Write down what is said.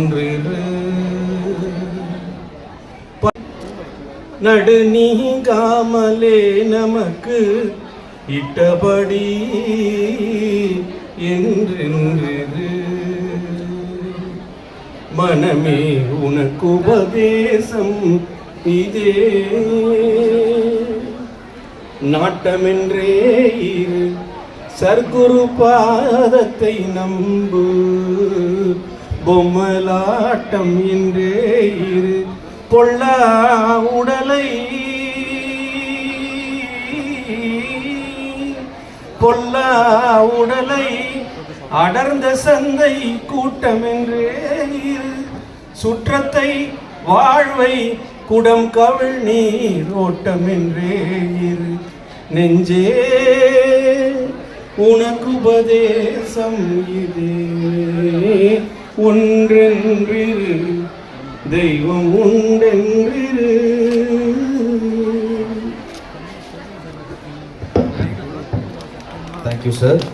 ஒன்றிரு நடு நீங்காமலே நமக்கு இட்டபடி என்றென்றிரு மனமே உனக்கு உபதேசம் இதே நாட்டமென்றே இரு சர்க்குரு பாதத்தை நம்பு பொம்மலாட்டம் என்றே இரு பொல்லா உடலை அடர்ந்த சந்தை கூட்டமென்றே இரு சுற்றத்தை வாழ்வை குடம் கவிழ் நீர் ஓட்டமென்றே இரு நெஞ்சே உனக்கு உபதேசம் இதே ஒன்றென்றிரு தெய்வம் உண்டென்றிரு. Thank you, sir.